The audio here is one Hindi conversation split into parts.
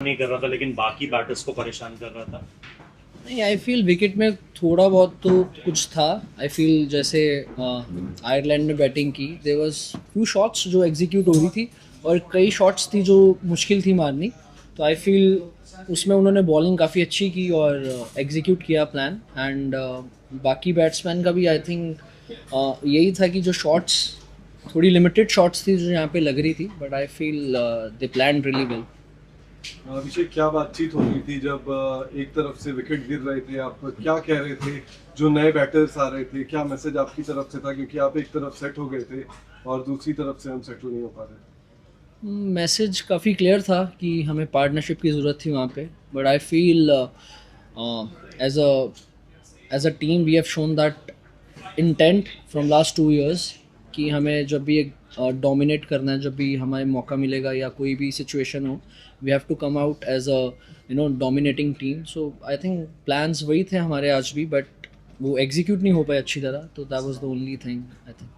नहीं कर रहा था लेकिन बाकी बैटर्स को परेशान कर रहा था। नहीं, आई फील विकेट में थोड़ा बहुत तो कुछ था। आई फील जैसे आयरलैंड ने बैटिंग की, देयर वाज फ्यू शॉट्स जो एग्जीक्यूट हो रही थी और कई शॉट्स थी जो मुश्किल थी मारनी। तो आई फील उसमें उन्होंने बॉलिंग काफ़ी अच्छी की और एग्जीक्यूट किया प्लान। एंड बाकी बैट्समैन का भी आई थिंक यही था कि जो शॉट्स थोड़ी लिमिटेड शॉट्स थी जो यहाँ पे लग रही थी, but I feel they plan really well. Abhishek, क्या बातचीत हो रही थी जब एक तरफ से विकेट गिर रहे थे? आप क्या कह रहे थे? जो नए बैटर्स आ रहे थे, क्या मैसेज आपकी तरफ से था? क्योंकि आप एक तरफ सेट हो गए थे और दूसरी तरफ से हम सेट नहीं हो पा रहे। मैसेज काफ़ी क्लियर था कि हमें पार्टनरशिप की ज़रूरत थी वहाँ पे। But I feel as a team we have shown that intent from last 2 years कि हमें जब भी एक डोमिनेट करना है, जब भी हमें मौका मिलेगा या कोई भी सिचुएशन हो, we have to come out as a dominating team. So I think plans वही थे हमारे आज भी, बट वो एग्जीक्यूट नहीं हो पाए अच्छी तरह। तो that was the only thing I think.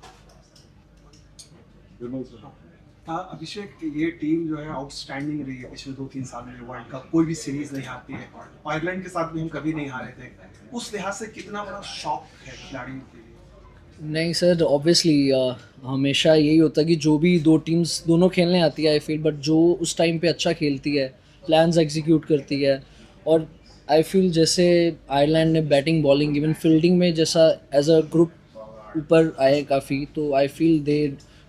Abhishek, ये टीम जो है आउटस्टैंडिंग रही है पिछले 2-3 साल में। वर्ल्ड कप कोई भी सीरीज नहीं हारती है। आयरलैंड के साथ भी हम कभी नहीं हारे थे। उस लिहाज से कितना बड़ा शॉक है खिलाड़ियों के लिए? नहीं सर, ऑब्वियसली हमेशा यही होता है कि जो भी दो टीम्स दोनों खेलने आती है आई फील, बट जो उस टाइम पे अच्छा खेलती है, प्लान्स एग्जीक्यूट करती है। और आई फील जैसे आयरलैंड ने बैटिंग बॉलिंग इवन फील्डिंग में जैसा एज अ ग्रुप ऊपर आए काफ़ी, तो I feel they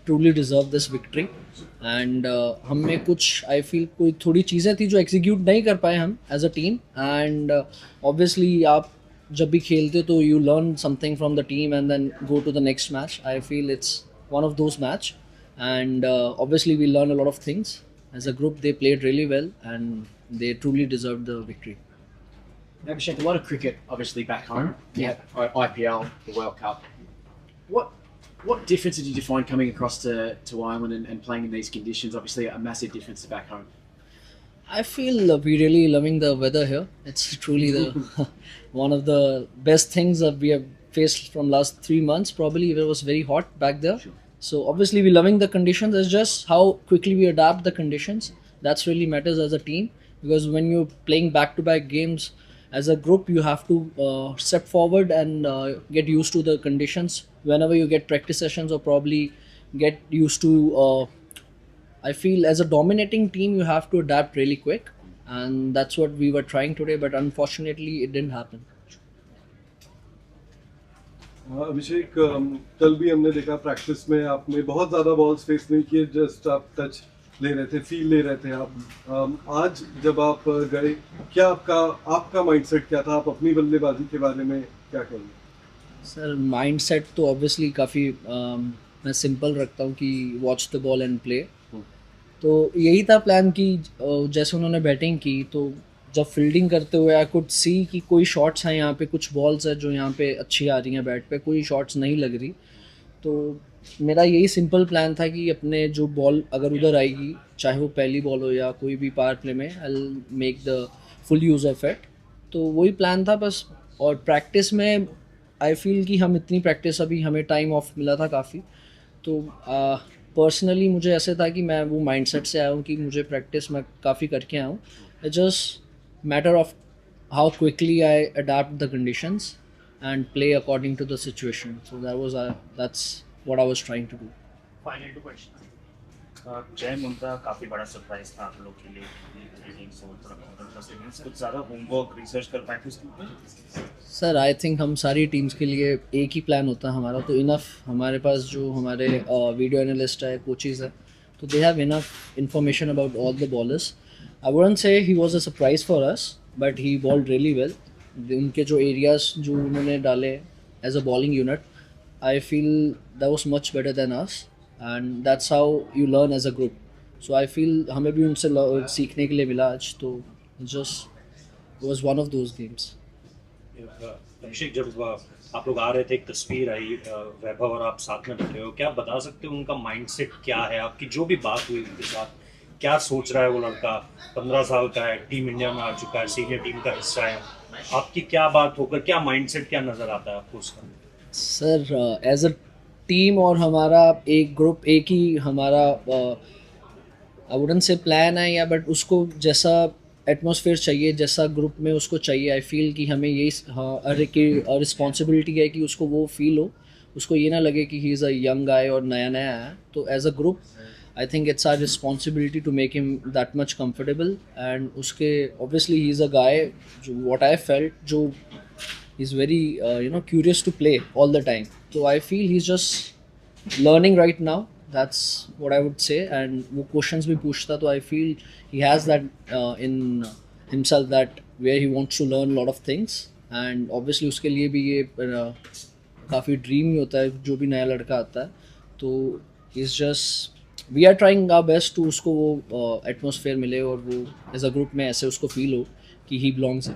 truly deserve this victory. And हम में कुछ आई फील कोई थोड़ी चीज़ें थी जो एग्जीक्यूट नहीं कर पाए हम as a team. And obviously आप जब भी खेलते हो तो you learn something from the team and then go to the next match. I feel it's one of those match and obviously we learn a lot of things as a group. They played really well and they truly deserved the victory. Abhishek, a lot of cricket obviously back home. Yeah, IPL, the World Cup. What difference did you find coming across to Ireland and playing in these conditions? Obviously, a massive difference to back home. I feel we really loving the weather here. It's truly the one of the best things that we have faced from last 3 months. Probably it was very hot back there. Sure. So obviously we're loving the conditions. It's just how quickly we adapt the conditions. That's really matters as a team, because when you're playing back-to-back games as a group, you have to step forward and get used to the conditions. Whenever you get practice sessions or probably get used to I feel as a dominating team, you have to adapt really quick, and that's what we were trying today. But unfortunately, it didn't happen. अभिषेक, कल भी हमने देखा प्रैक्टिस में आपने बहुत ज़्यादा बॉल्स फेस नहीं किए, जस्ट आप टच ले रहे थे, फील ले रहे थे आप। आज जब आप गए, क्या आपका माइंडसेट क्या था? आप अपनी बल्लेबाजी के बारे में क्या कहेंगे? सर, माइंडसेट तो ऑब्वियसली काफ़ी मैं सिंपल रखता हूँ कि watch the ball and play. तो यही था प्लान कि जैसे उन्होंने बैटिंग की तो जब फील्डिंग करते हुए आई कुड सी कि कोई शॉट्स हैं यहाँ पे, कुछ बॉल्स है जो यहाँ पे अच्छी आ रही हैं बैट पे, कोई शॉट्स नहीं लग रही। तो मेरा यही सिंपल प्लान था कि अपने जो बॉल अगर उधर आएगी, चाहे वो पहली बॉल हो या कोई भी पावर प्ले में, I will make the full use of it. तो वही प्लान था बस। और प्रैक्टिस में आई फील कि हम इतनी प्रैक्टिस, अभी हमें टाइम ऑफ मिला था काफ़ी, तो पर्सनली मुझे ऐसे था कि मैं वो माइंडसेट से आया हूँ कि मुझे प्रैक्टिस मैं काफ़ी करके आया हूँ। It's just matter of how quickly I adapt the conditions and play according to the situation. So that's what I was trying to do. Final two question, Jai Munda काफ़ी बड़ा सरप्राइज था आप लोग के लिए। कुछ ज़्यादा होमवर्क रिसर्च कर पाए थे उसके ऊपर? सर, आई थिंक हम सारी टीम्स के लिए एक ही प्लान होता है हमारा, तो इनफ हमारे पास जो हमारे वीडियो एनालिस्ट है, कोचेज़ है, तो they have enough information about all the bowlers. I wouldn't say he was a surprise for us, but he bowled really well. उनके जो एरियाज जो उन्होंने डाले as a bowling unit, I feel that was much better than us, and that's how you learn as a group. So I feel हमें भी उनसे सीखने के लिए मिला आज। तो just was one of those games. अभिषेक, जब आप लोग आ रहे थे, एक तस्वीर आई वैभव और आप साथ में बैठे हो, क्या आप बता सकते हो उनका माइंडसेट क्या है? आपकी जो भी बात हुई उनके साथ, क्या सोच रहा है वो लड़का? 15 साल का है, टीम इंडिया में आ चुका है, सीनियर टीम का हिस्सा है। आपकी क्या बात होकर, क्या माइंडसेट, क्या नज़र आता है आपको उसका? सर, एज अ टीम और हमारा एक ग्रुप, एक ही हमारा आई वुडंट से प्लान है या, बट उसको जैसा एटमॉस्फेयर चाहिए जैसा ग्रुप में उसको चाहिए। आई फील कि हमें यही रिस्पॉन्सिबिलिटी है कि उसको वो फील हो, उसको ये ना लगे कि ही इज़ अ यंग गाय और नया नया है। तो as a group I think it's our responsibility to make him that much comfortable. And उसके obviously he is a guy जो व्हाट आई फेल्ट जो is very curious to play all the time. तो I feel he is just learning right now, that's what I would say। and वो questions भी पूछता तो I feel he has that in himself that where he wants to learn a lot of things। and obviously उसके लिए भी ये काफ़ी ड्रीम ही होता है जो भी नया लड़का आता है। तो is just we are trying our best to उसको वो एटमॉस्फेयर मिले और वो एज अ ग्रुप में ऐसे उसको फील हो कि ही बिलोंग्स है।